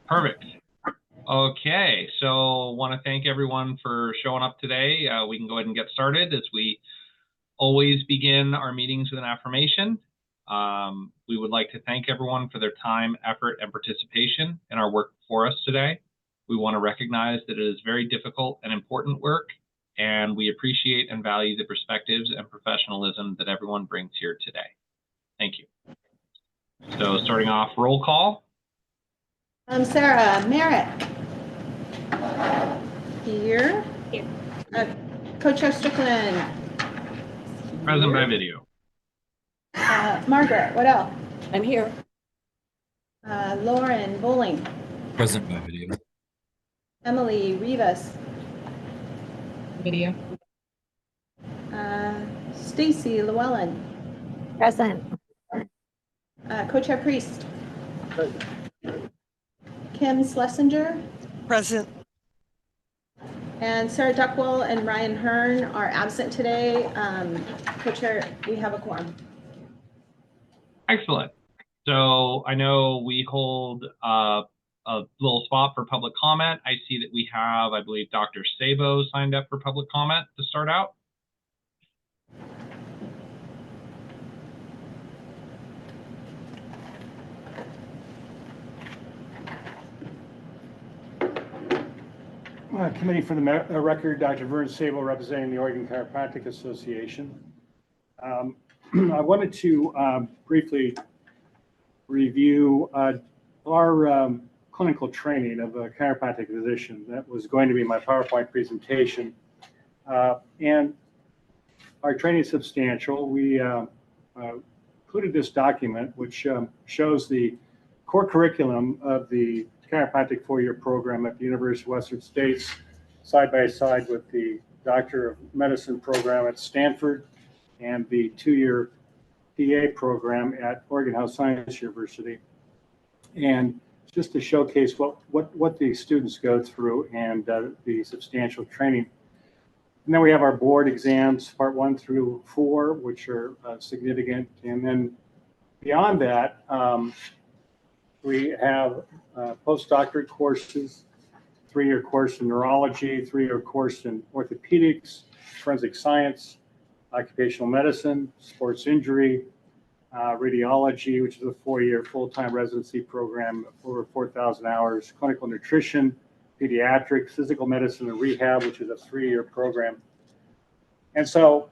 Perfect. Okay, so want to thank everyone for showing up today. We can go ahead and get started as we always begin our meetings with an affirmation. We would like to thank everyone for their time, effort, and participation in our work for us today. We want to recognize that it is very difficult and important work, and we appreciate and value the perspectives and professionalism that everyone brings here today. Thank you. So starting off, roll call. Sarah Merritt. Here. Co-Chair Strickland. Present by video. Margaret Waddell. I'm here. Lauren Bowling. Present by video. Emily Rivas. Video. Stacy Llewellyn. Present. Co-Chair Priest. Kim Schlesinger. Present. And Sarah Duckwell and Ryan Hearn are absent today. Co-Chair, we have a quorum. Excellent. So I know we hold a little spot for public comment. I see that we have, I believe, Dr. Sabo signed up for public comment to start out. Committee for the record, Dr. Vern Sabo, representing the Oregon Chiropractic Association. I wanted to briefly review our clinical training of a chiropractic physician. That was going to be my PowerPoint presentation. And our training is substantial. We included this document, which shows the core curriculum of the chiropractic four-year program at the University of Western States, side by side with the Doctor of Medicine program at Stanford and the two-year PA program at Oregon Health Science University. And just to showcase what the students go through and the substantial training. And then we have our board exams, part 1 through 4, which are significant. And then beyond that, we have postdoctorate courses, 3-year course in neurology, 3-year course in orthopedics, forensic science, occupational medicine, sports injury, radiology, which is a 4-year full-time residency program, over 4,000 hours, clinical nutrition, pediatrics, physical medicine and rehab, which is a 3-year program. And so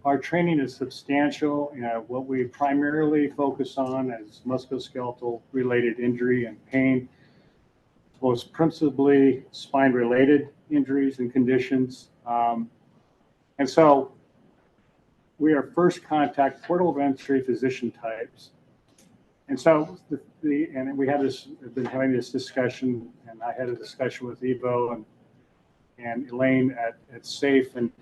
our training is substantial. What we primarily focus on is musculoskeletal related injury and pain, most principally spine related injuries and conditions. And so we are first contact portal of entry physician types. And so and we have been having this discussion, and I had a discussion with Ivo and Elaine at SAFE, and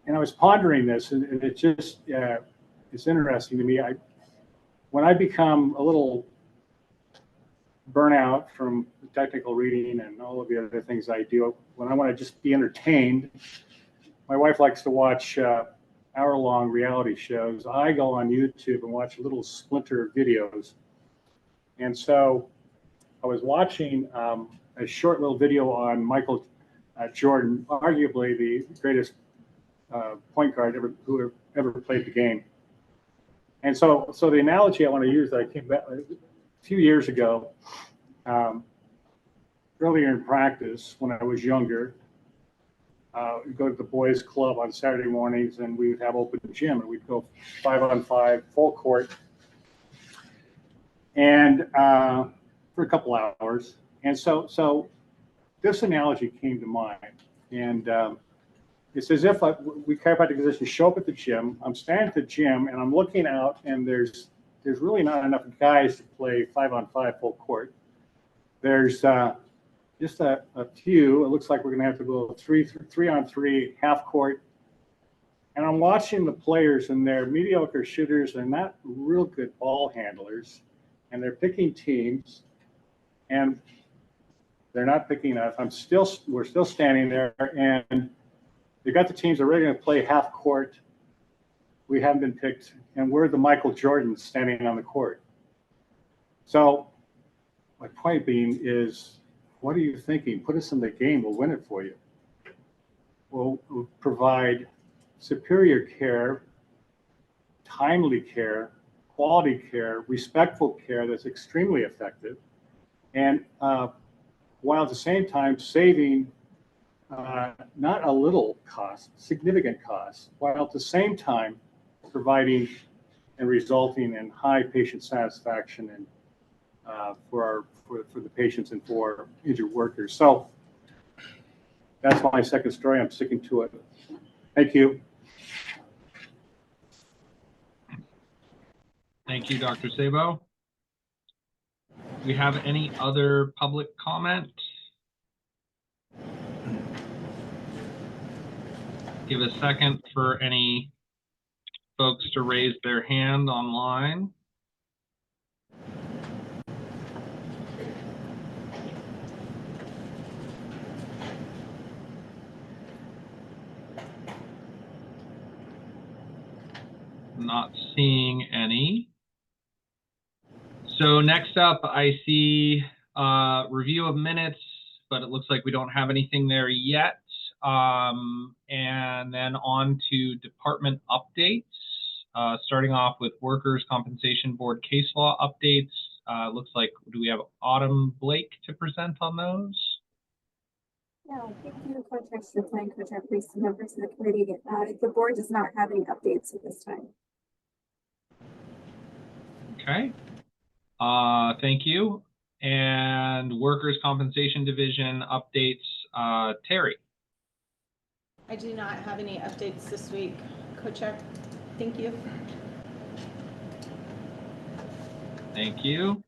I was pondering this, and it just, it's interesting to me. When I become a little burnout from technical reading and all of the other things I do, when I want to just be entertained, my wife likes to watch hour-long reality shows. I go on YouTube and watch little splinter videos. And so I was watching a short little video on Michael Jordan, arguably the greatest point guard who ever played the game. And so the analogy I want to use that I came back a few years ago, earlier in practice when I was younger, we'd go to the boys club on Saturday mornings and we would have open gym and we'd go 5-on-5 full court and for a couple hours. And so this analogy came to mind, and it's as if we chiropractic physicians show up at the gym. I'm standing at the gym and I'm looking out, and there's really not enough guys to play 5-on-5 full court. There's just a few. It looks like we're going to have to go 3-on-3 half court. And I'm watching the players, and they're mediocre shooters. They're not real good ball handlers, and they're picking teams, and they're not picking us. We're still standing there, and they got the teams that are ready to play half court. We haven't been picked, and we're the Michael Jordans standing on the court. So my point being is, what are you thinking? Put us in the game, we'll win it for you. We'll provide superior care, timely care, quality care, respectful care that's extremely effective, and while at the same time saving not a little cost, significant costs, while at the same time providing and resulting in high patient satisfaction and for the patients and for injured workers. So that's my second story. I'm sticking to it. Thank you. Thank you, Dr. Sabo. Do we have any other public comment? Give a second for any folks to raise their hand online. Not seeing any. So next up, I see review of minutes, but it looks like we don't have anything there yet. And then on to department updates, starting off with Workers' Compensation Board case law updates. Looks like, do we have Autumn Blake to present on those? Yeah, thank you, Coach Extra and Coach Priest, and members of the committee. The board does not have any updates at this time. Okay. Thank you. And Workers' Compensation Division updates, Terry. I do not have any updates this week, Co-Chair. Thank you. Thank you.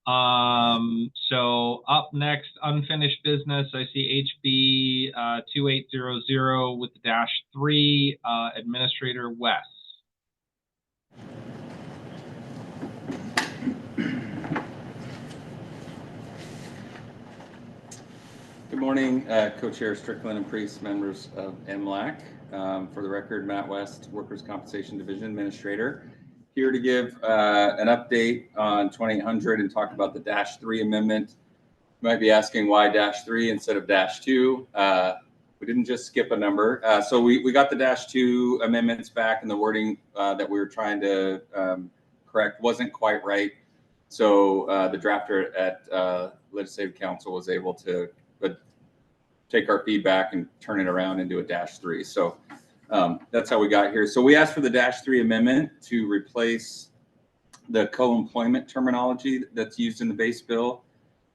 So up next, unfinished business. I see HB 2800 with the -3, Administrator Wes. Good morning, Co-Chair Strickland and Priest, members of MLAC. For the record, Matt West, Workers' Compensation Division Administrator, here to give an update on 2800 and talk about the -3 amendment. You might be asking why -3 instead of -2. We didn't just skip a number. So we got the -2 amendments back, and the wording that we were trying to correct wasn't quite right. So the drafter at Legislative Council was able to take our feedback and turn it around into a -3. So that's how we got here. So we asked for the -3 amendment to replace the co-employment terminology that's used in the base bill.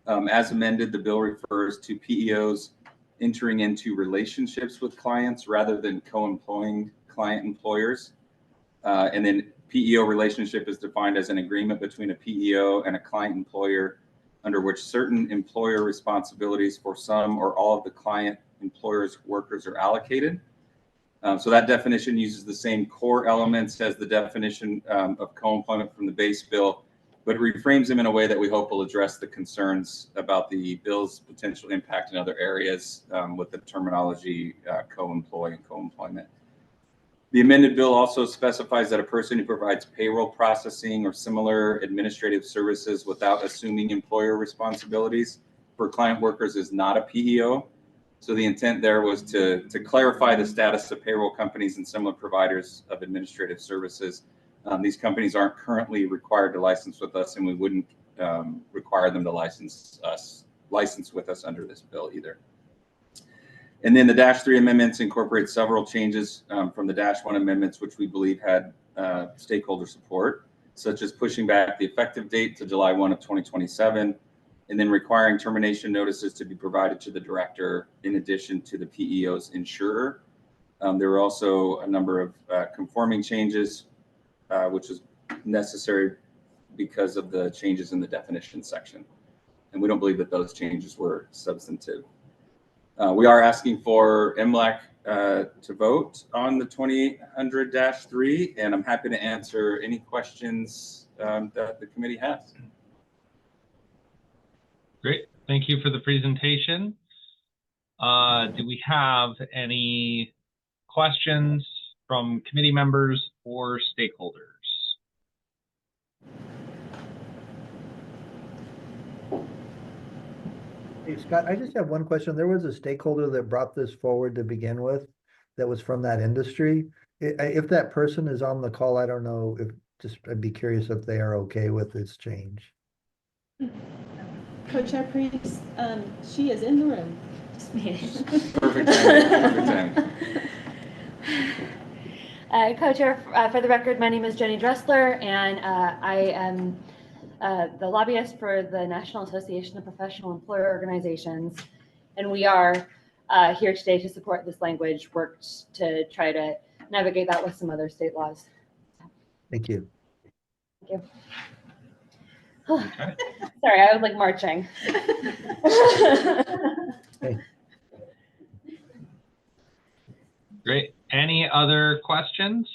As amended, the bill refers to PEOs entering into relationships with clients rather than co-employing client employers. And then PEO relationship is defined as an agreement between a PEO and a client employer under which certain employer responsibilities for some or all of the client employer's workers are allocated. So that definition uses the same core elements as the definition of co-employment from the base bill, but it reframes them in a way that we hope will address the concerns about the bill's potential impact in other areas with the terminology co-employ and co-employment. The amended bill also specifies that a person who provides payroll processing or similar administrative services without assuming employer responsibilities for client workers is not a PEO. So the intent there was to clarify the status of payroll companies and similar providers of administrative services. These companies aren't currently required to license with us, and we wouldn't require them to license with us under this bill either. And then the -3 amendments incorporate several changes from the -1 amendments, which we believe had stakeholder support, such as pushing back the effective date to July 1 of 2027, and then requiring termination notices to be provided to the director in addition to the PEO's insurer. There were also a number of conforming changes, which is necessary because of the changes in the definition section. And we don't believe that those changes were substantive. We are asking for MLAC to vote on the 2800-3, and I'm happy to answer any questions that the committee has. Great, thank you for the presentation. Do we have any questions from committee members or stakeholders? Hey, Scott, I just have one question. There was a stakeholder that brought this forward to begin with that was from that industry. If that person is on the call, I don't know if, just, I'd be curious if they are okay with this change. Co-Chair Priest, she is in the room. Perfect time. Co-chair, for the record, my name is Jenny Dressler, and I am the lobbyist for the National Association of Professional Employer Organizations. And we are here today to support this language, worked to try to navigate that with some other state laws. Thank you. Thank you. Okay. Sorry, I was like marching. Hey. Great. Any other questions?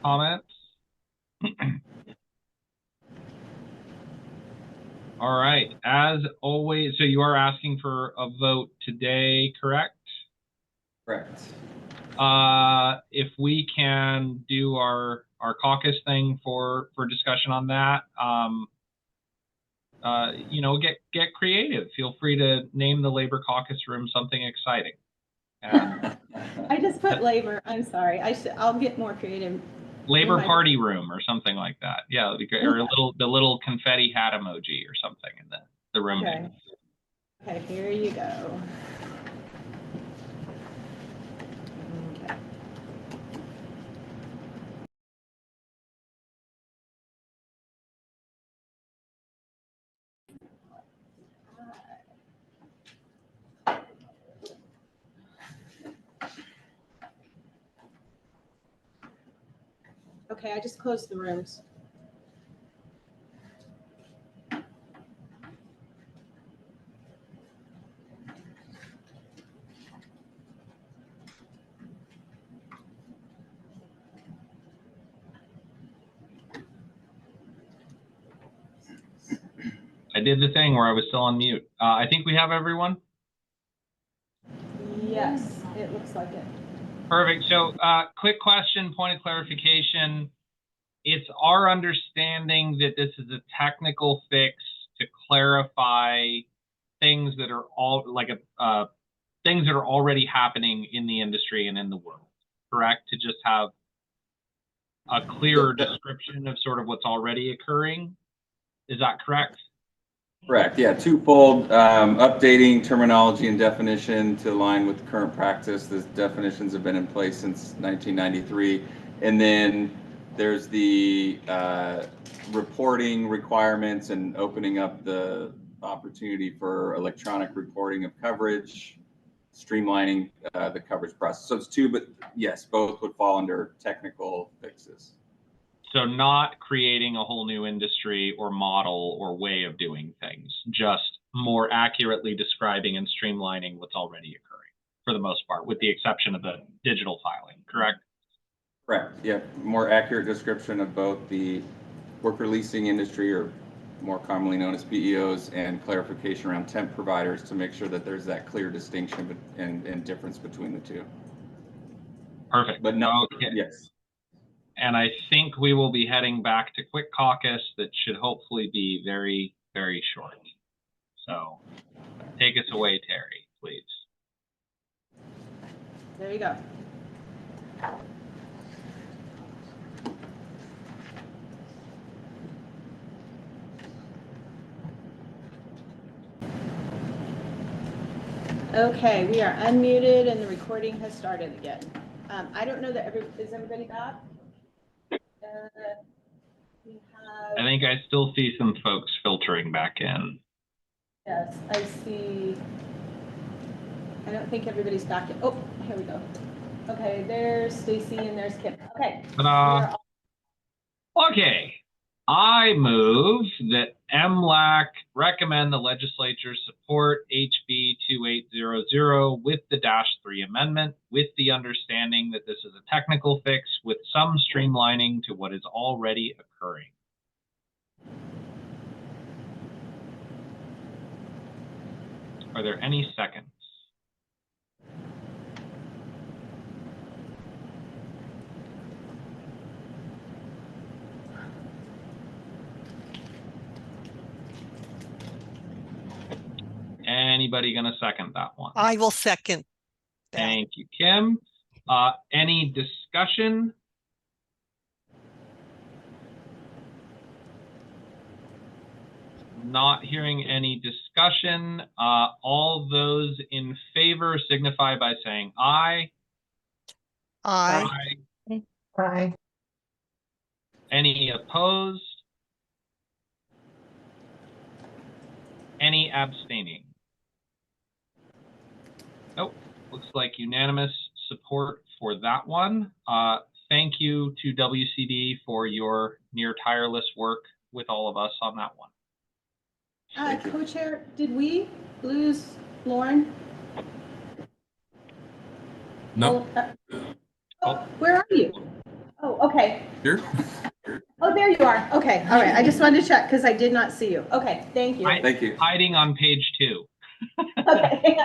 Comments? All right. As always, so you are asking for a vote today, correct? Correct. If we can do our caucus thing for discussion on that, you know, get creative. Feel free to name the Labor Caucus Room something exciting. And I just put labor. I'm sorry. I'll get more creative. Labor Party Room or something like that. Yeah, that'd be great. Or the little confetti hat emoji or something in the room. Okay. Okay, here you go. Okay. Okay, I just closed the rooms. I did the thing where I was still on mute. I think we have everyone. Yes, it looks like it. Perfect. So quick question, point of clarification. It's our understanding that this is a technical fix to clarify things that are all like things that are already happening in the industry and in the world, correct? To just have a clearer description of sort of what's already occurring. Is that correct? Correct. Yeah, twofold, updating terminology and definition to align with current practice. The definitions have been in place since 1993. And then there's the reporting requirements and opening up the opportunity for electronic reporting of coverage, streamlining the coverage process. So it's two, but yes, both would fall under technical fixes. So not creating a whole new industry or model or way of doing things, just more accurately describing and streamlining what's already occurring for the most part, with the exception of the digital filing, correct? Correct. Yeah, more accurate description of both the worker leasing industry, or more commonly known as PEOs, and clarification around temp providers to make sure that there's that clear distinction and difference between the two. Perfect. But no, okay. Yes. And I think we will be heading back to quick caucus that should hopefully be very, very short. So take us away, Terry, please. There you go. Okay, we are unmuted and the recording has started again. I don't know that is everybody back? We have, I think I still see some folks filtering back in. yes, I see. I don't think everybody's back yet. Oh, here we go. Okay, there's Stacy and there's Kim. Okay. Ta-da. Okay. I move that MLAC recommend the legislature support HB 2800 with the -3 amendment, with the understanding that this is a technical fix with some streamlining to what is already occurring. Are there any seconds? anybody going to second that one? I will second that. Thank you, Kim. Any discussion? Not hearing any discussion. All those in favor signify by saying aye. Aye. Aye. Any opposed? Any abstaining? Nope. Looks like unanimous support for that one. Thank you to WCD for your near tireless work with all of us on that one. Thank you. Co-chair, did we lose Lauren? No, Oh, where are you? Oh, okay. here. Oh, there you are. Okay, all right. I just wanted to check because I did not see you. Okay, thank you. Thank you. Hiding on page 2. Okay.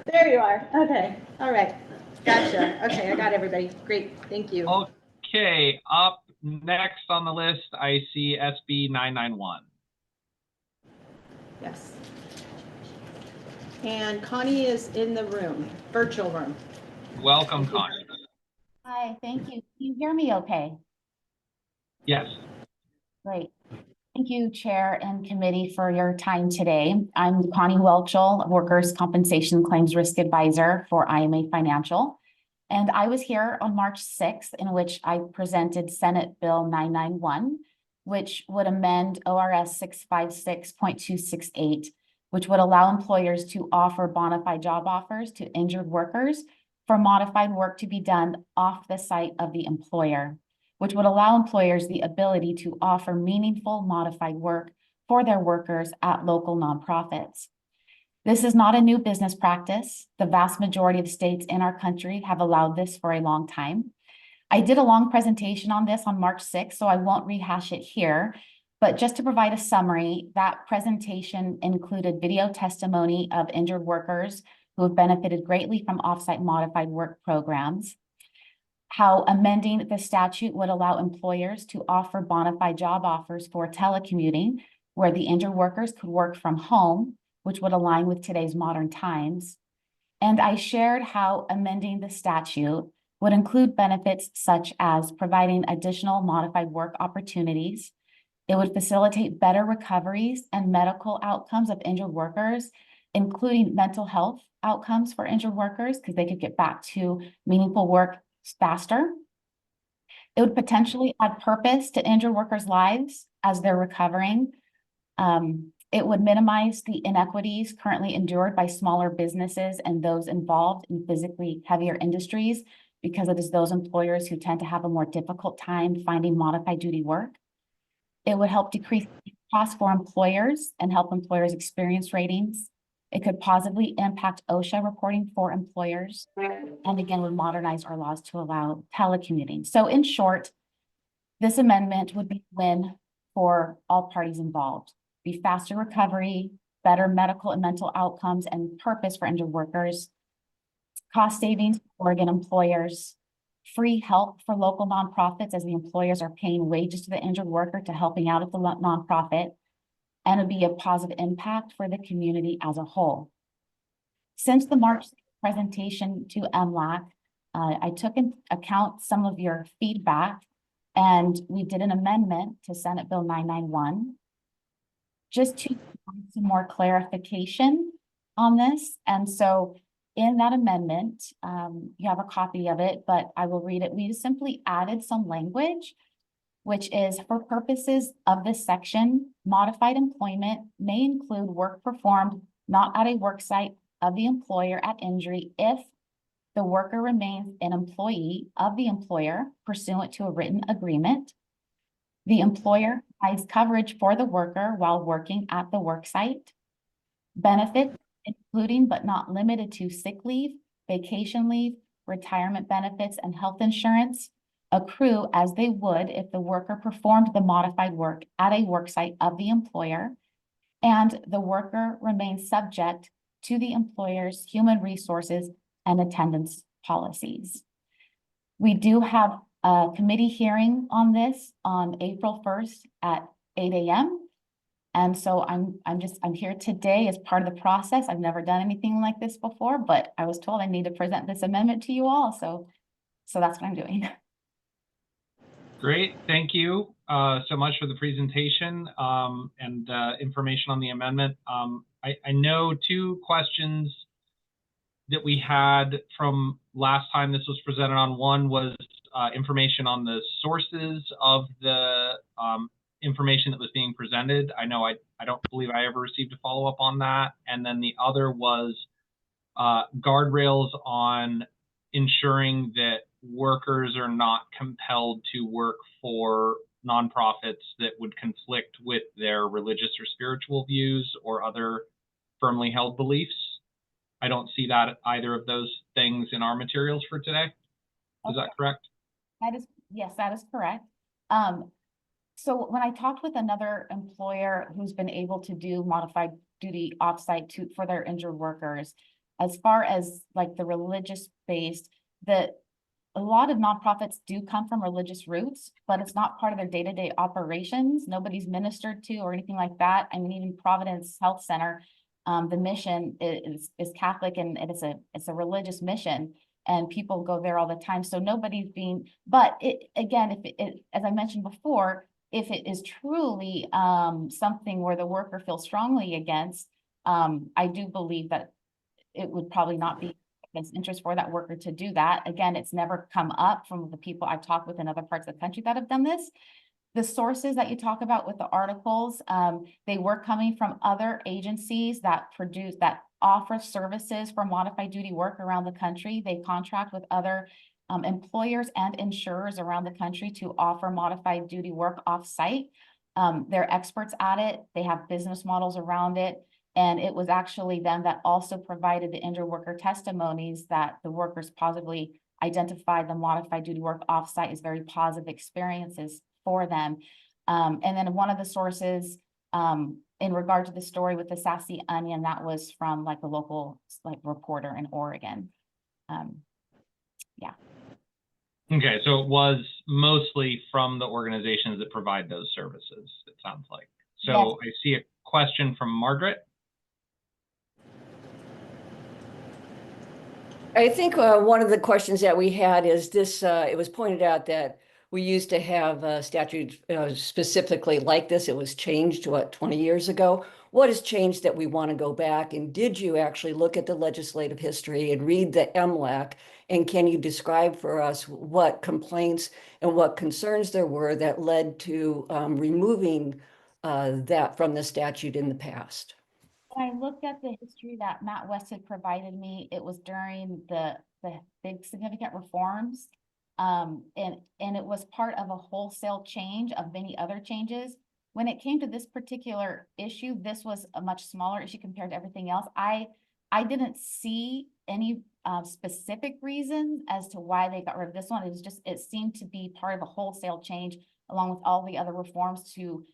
There you are. Okay, all right. Gotcha. Okay, I got everybody. Great, thank you. Okay, up next on the list, I see SB 991. Yes. And Connie is in the room, virtual room. Welcome, Connie. Hi, thank you. Can you hear me okay? Yes. Great. Thank you, Chair and Committee, for your time today. I'm Connie Welchel, Workers' Compensation Claims Risk Advisor for IMA Financial. And I was here on March 6th, in which I presented Senate Bill 991, which would amend ORS 656.268, which would allow employers to offer bona fide job offers to injured workers for modified work to be done off the site of the employer, which would allow employers the ability to offer meaningful modified work for their workers at local nonprofits. This is not a new business practice. The vast majority of states in our country have allowed this for a long time. I did a long presentation on this on March 6th, so I won't rehash it here, but just to provide a summary, that presentation included video testimony of injured workers who have benefited greatly from offsite modified work programs, how amending the statute would allow employers to offer bona fide job offers for telecommuting, where the injured workers could work from home, which would align with today's modern times. And I shared how amending the statute would include benefits such as providing additional modified work opportunities. It would facilitate better recoveries and medical outcomes of injured workers, including mental health outcomes for injured workers, because they could get back to meaningful work faster. It would potentially add purpose to injured workers' lives as they're recovering. It would minimize the inequities currently endured by smaller businesses and those involved in physically heavier industries, because it is those employers who tend to have a more difficult time finding modified duty work. It would help decrease costs for employers and help employers experience ratings. It could positively impact OSHA reporting for employers, and again, would modernize our laws to allow telecommuting. So in short, this amendment would be a win for all parties involved. Be faster recovery, better medical and mental outcomes, and purpose for injured workers, cost savings for Oregon employers, free help for local nonprofits as the employers are paying wages to the injured worker to helping out at the nonprofit, and it'd be a positive impact for the community as a whole. Since the March presentation to MLAC, I took into account some of your feedback, and we did an amendment to Senate Bill 991, just to provide some more clarification on this. And so in that amendment, you have a copy of it, but I will read it. We simply added some language, which is, for purposes of this section, modified employment may include work performed not at a work site of the employer at injury if the worker remains an employee of the employer pursuant to a written agreement. The employer provides coverage for the worker while working at the work site. Benefits, including but not limited to sick leave, vacation leave, retirement benefits, and health insurance, accrue as they would if the worker performed the modified work at a work site of the employer, and the worker remains subject to the employer's human resources and attendance policies. We do have a committee hearing on this on April 1st at 8 a.m. And so I'm here today as part of the process. I've never done anything like this before, but I was told I need to present this amendment to you all. So that's what I'm doing. Great, thank you so much for the presentation and information on the amendment. I know two questions that we had from last time this was presented on. One was information on the sources of the information that was being presented. I know I don't believe I ever received a follow-up on that. And then the other was guardrails on ensuring that workers are not compelled to work for nonprofits that would conflict with their religious or spiritual views or other firmly held beliefs. I don't see that either of those things in our materials for today. Is that correct? Yes, that is correct. So when I talked with another employer who's been able to do modified duty offsite for their injured workers, as far as like the religious based, a lot of nonprofits do come from religious roots, but it's not part of their day-to-day operations. Nobody's ministered to or anything like that. I mean, even Providence Health Center, the mission is Catholic, and it's a religious mission, and people go there all the time. So nobody's being, but again, as I mentioned before, if it is truly something where the worker feels strongly against, I do believe that it would probably not be against interest for that worker to do that. Again, it's never come up from the people I've talked with in other parts of the country that have done this. The sources that you talk about with the articles, they were coming from other agencies that offer services for modified duty work around the country. They contract with other employers and insurers around the country to offer modified duty work off-site. They're experts at it. They have business models around it. And it was actually them that also provided the injured worker testimonies that the workers positively identified the modified duty work offsite as very positive experiences for them. And then one of the sources in regard to the story with the Sassy Onion, that was from like a local reporter in Oregon. Yeah. Okay, so it was mostly from the organizations that provide those services, it sounds like. So Yes. I see a question from Margaret. I think one of the questions that we had is this, it was pointed out that we used to have a statute specifically like this. It was changed, what, 20 years ago? What has changed that we want to go back? And did you actually look at the legislative history and read the MLAC? And can you describe for us what complaints and what concerns there were that led to removing that from the statute in the past? When I looked at the history that Matt West had provided me, it was during the big significant reforms. And it was part of a wholesale change of many other changes. When it came to this particular issue, this was a much smaller issue compared to everything else. I didn't see any specific reasons as to why they got rid of this one. It was just, it seemed to be part of a wholesale change along with all the other reforms to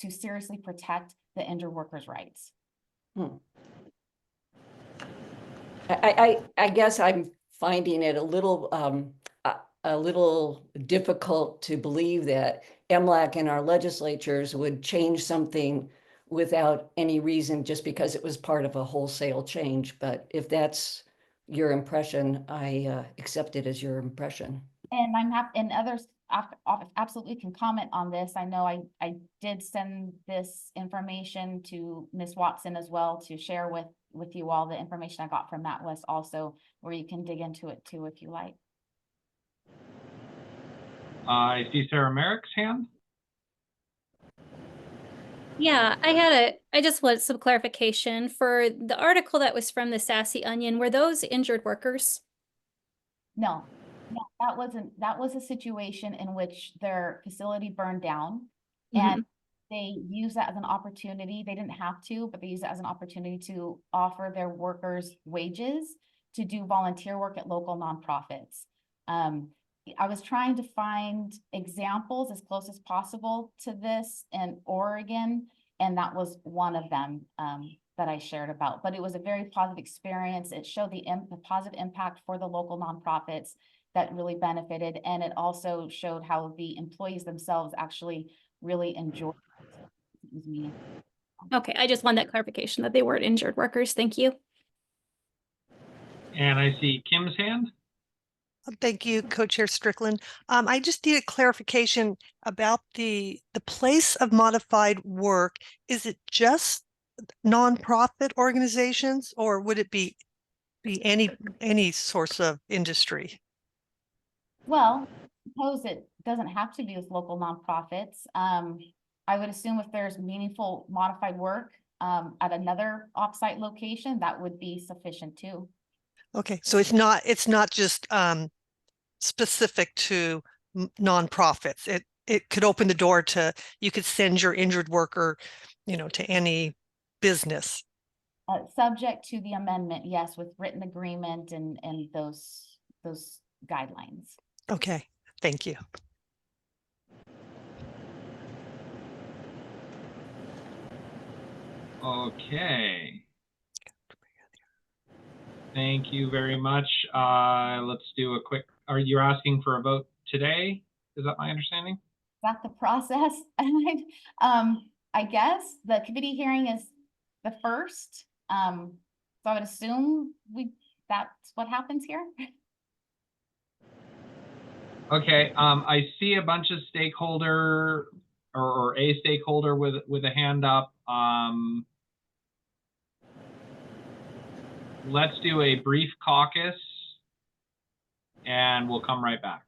seriously protect the injured workers' rights. I guess I'm finding it a little difficult to believe that MLAC and our legislatures would change something without any reason just because it was part of a wholesale change. But if that's your impression, I accept it as your impression. And I'm happy, and others absolutely can comment on this. I know I did send this information to Ms. Watson as well to share with you all the information I got from Matt West also, where you can dig into it too if you like. I see Sarah Merrick's hand. Yeah, I just want some clarification for the article that was from the Sassy Onion. Were those injured workers? No, that was a situation in which their facility burned down and they used that as an opportunity. They didn't have to, but they used it as an opportunity to offer their workers wages to do volunteer work at local nonprofits. I was trying to find examples as close as possible to this in Oregon, and that was one of them that I shared about. But it was a very positive experience. It showed the positive impact for the local nonprofits that really benefited, and it also showed how the employees themselves actually really enjoyed it. Okay, I just wanted that clarification that they weren't injured workers. Thank you. And I see Kim's hand. Thank you, Co-Chair Strickland. I just need a clarification about the place of modified work. Is it just nonprofit organizations, or would it be any source of industry? Well, suppose it doesn't have to be with local nonprofits. I would assume if there's meaningful modified work at another offsite location, that would be sufficient too. Okay, so it's not just specific to nonprofits. It could open the door to, you could send your injured worker, to any business. Subject to the amendment, yes, with written agreement and those guidelines. Okay, thank you. Okay. Thank you very much. Let's do a quick, are you asking for a vote today? Is that my understanding? That's the process. I guess the committee hearing is the first. So I would assume that's what happens here. Okay, I see a bunch of stakeholder or a stakeholder with a hand up. Let's do a brief caucus and we'll come right back.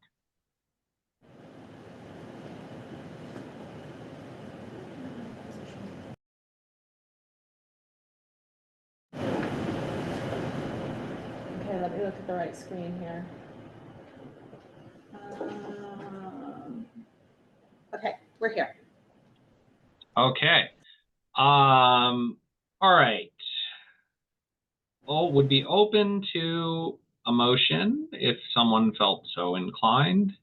Okay, let me look at the right screen here. Okay, we're here. Okay. All right. Would be open to a motion if someone felt so inclined.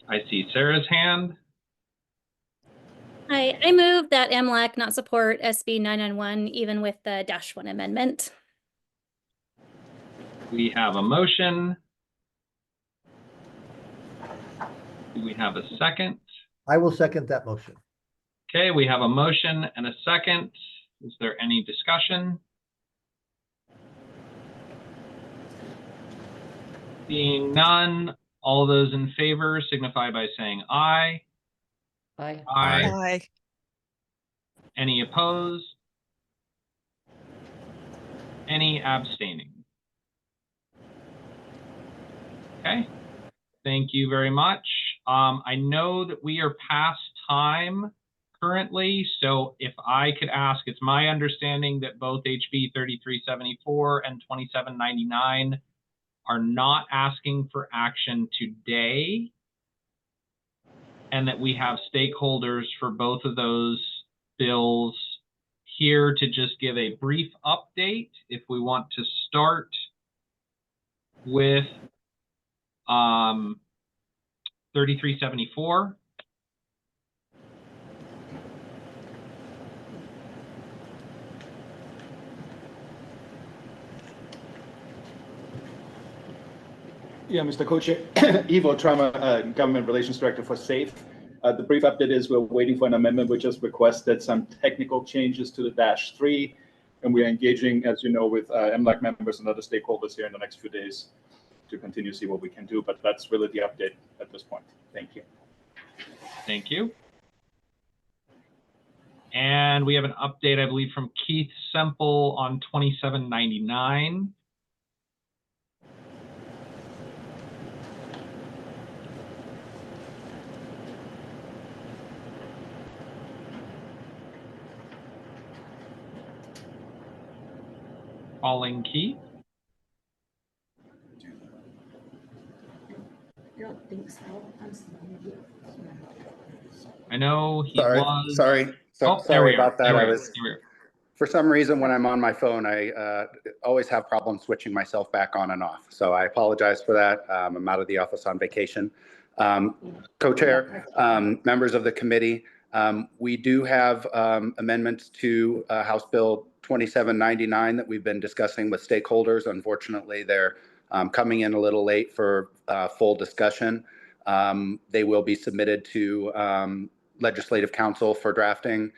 I see Sarah's hand. I move that MLAC not support SB 991, even with the -1 amendment. We have a motion. Do we have a second? I will second that motion. Okay, we have a motion and a second. Is there any discussion? Seeing none, all those in favor signify by saying aye. Aye. Aye. Aye. Any opposed? Any abstaining? Okay, thank you very much. I know that we are past time currently, so if I could ask, it's my understanding that both HB 3374 and 2799 are not asking for action today, and that we have stakeholders for both of those bills here to just give a brief update. If we want to start with 3374. Yeah, Mr. Co-Chair, Evo Trauma, Government Relations Director for SAFE. The brief update is we're waiting for an amendment. We just requested some technical changes to the -3, and we are engaging, as you know, with MLAC members and other stakeholders here in the next few days to continue to see what we can do. But that's really the update at this point. Thank you. Thank you. And we have an update, I believe, from Keith Semple on 2799. Calling Keith. I don't think so. I'm sorry. I know he Sorry, was. sorry, Oh, there sorry we are. about that. There I we are. was, There we are. for some reason, when I'm on my phone, I always have problems switching myself back on and off. So I apologize for that. I'm out of the office on vacation. Co-chair, members of the committee, we do have amendments to House Bill 2799 that we've been discussing with stakeholders. Unfortunately, they're coming in a little late for full discussion. They will be submitted to legislative counsel for drafting.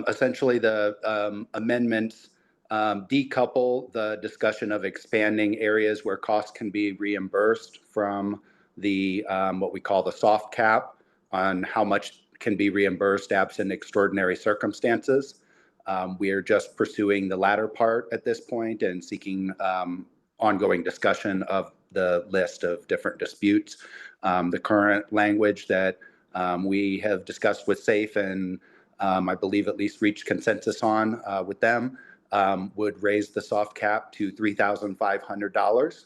Essentially, the amendments decouple the discussion of expanding areas where costs can be reimbursed from the what we call the soft cap on how much can be reimbursed absent extraordinary circumstances. We are just pursuing the latter part at this point and seeking ongoing discussion of the list of different disputes. The current language that we have discussed with SAFE and I believe at least reached consensus on with them would raise the soft cap to $3,500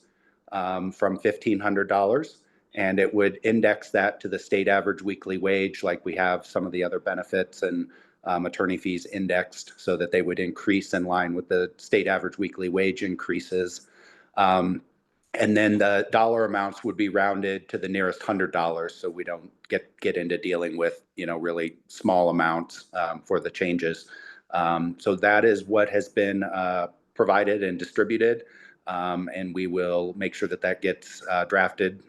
from $1,500. And it would index that to the state average weekly wage like we have some of the other benefits and attorney fees indexed so that they would increase in line with the state average weekly wage increases. And then the dollar amounts would be rounded to the nearest $100 so we don't get into dealing with, you know, really small amounts for the changes. So that is what has been provided and distributed. And we will make sure that that gets drafted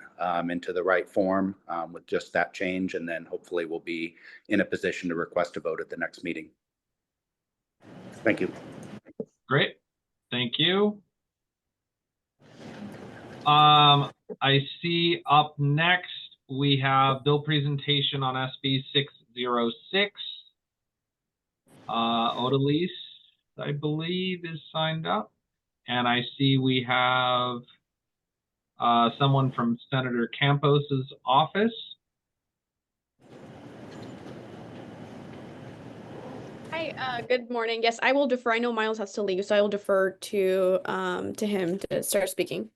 into the right form with just that change. And then hopefully we'll be in a position to request a vote at the next meeting. Thank you. Great. Thank you. I see up next we have bill presentation on SB 606. Odalise, I believe, is signed up. And I see we have someone from Senator Campos's office. Hi, good morning. Yes, I will defer. I know Miles has to leave, so I will defer to him to start speaking.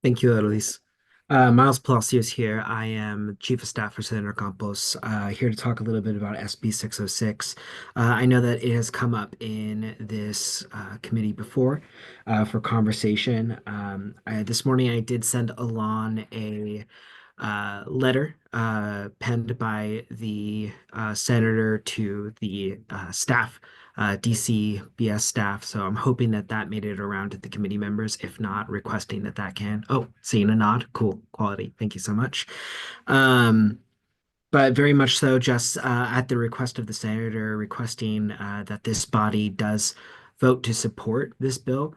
Thank you, Elise. Miles Palacios here. I am Chief of Staff for Senator Campos, here to talk a little bit about SB 606. I know that it has come up in this committee before for conversation. This morning I did send along a letter penned by the senator to the staff, DCBS staff. So I'm hoping that that made it around to the committee members. If not, requesting that that can. Oh, seeing a nod. Cool. Quality. Thank you so much. But very much so just at the request of the senator requesting that this body does vote to support this bill.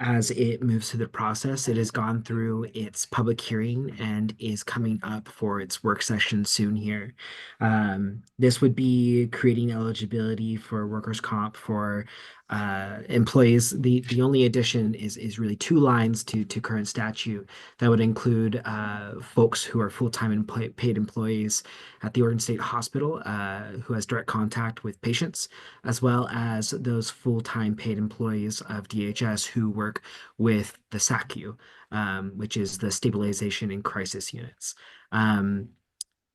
As it moves through the process, it has gone through its public hearing and is coming up for its work session soon here. This would be creating eligibility for workers' comp for employees. The only addition is really 2 lines to current statute that would include folks who are full-time paid employees at the Oregon State Hospital who has direct contact with patients, as well as those full-time paid employees of DHS who work with the SACU, which is the Stabilization and Crisis Units.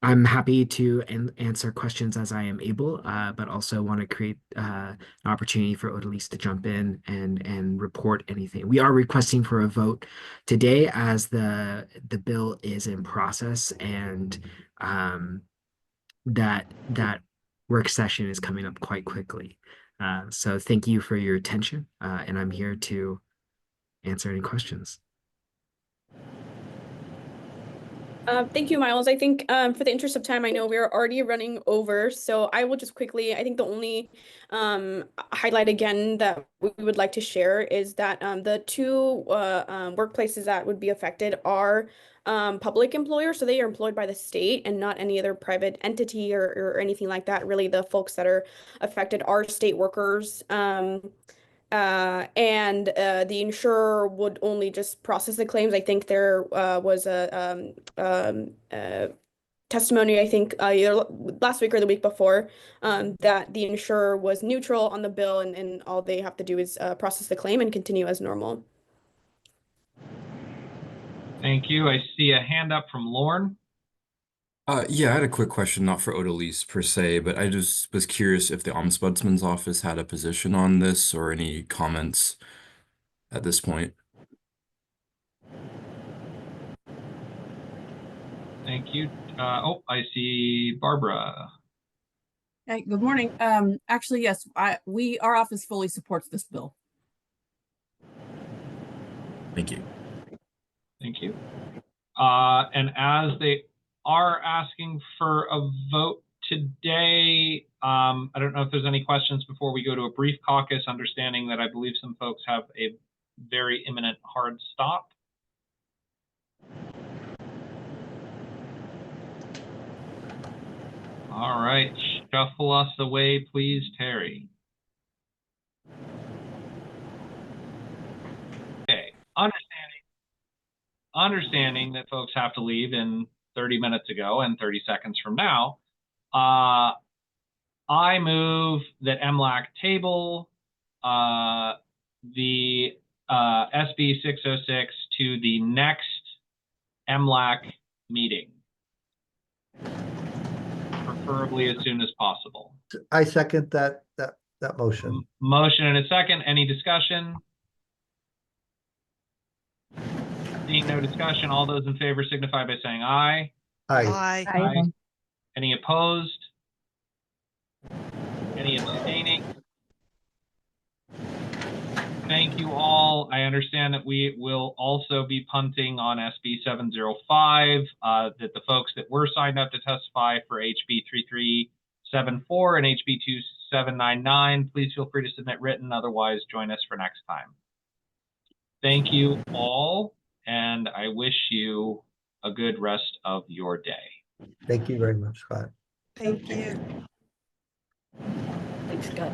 I'm happy to answer questions as I am able, but also want to create an opportunity for Odalise to jump in and report anything. We are requesting for a vote today as the bill is in process and that work session is coming up quite quickly. So thank you for your attention, and I'm here to answer any questions. Thank you, Miles. I think for the interest of time, I know we're already running over, so I will just quickly, I think the only highlight again that we would like to share is that the 2 workplaces that would be affected are public employers, so they are employed by the state and not any other private entity or anything like that. Really, the folks that are affected are state workers. And the insurer would only just process the claims. I think there was a testimony, I think either last week or the week before, that the insurer was neutral on the bill and all they have to do is process the claim and continue as normal. Thank you. I see a hand up from Lauren. Yeah, I had a quick question, not for Odalise per se, but I just was curious if the Ombudsman's office had a position on this or any comments at this point. Thank you. Oh, I see Barbara. Hey, good morning. Actually, yes, our office fully supports this bill. Thank you. Thank you. And as they are asking for a vote today. I don't know if there's any questions before we go to a brief caucus, understanding that I believe some folks have a very imminent hard stop. All right, shuffle us away, please, Terry. Okay, understanding that folks have to leave in 30 minutes ago and 30 seconds from now, I move that MLAC table the SB 606 to the next MLAC meeting, preferably as soon as possible. I second that motion. Motion and a second. Any discussion? Seeing no discussion, all those in favor signify by saying aye. Aye. Aye. Any opposed? Any abstaining? Thank you all. I understand that we will also be punting on SB 705, that the folks that were signed up to testify for HB 3374 and HB 2799, please feel free to submit written, otherwise join us for next time. Thank you all, and I wish you a good rest of your day. Thank you very much, Scott. Thank you. Thanks, Scott.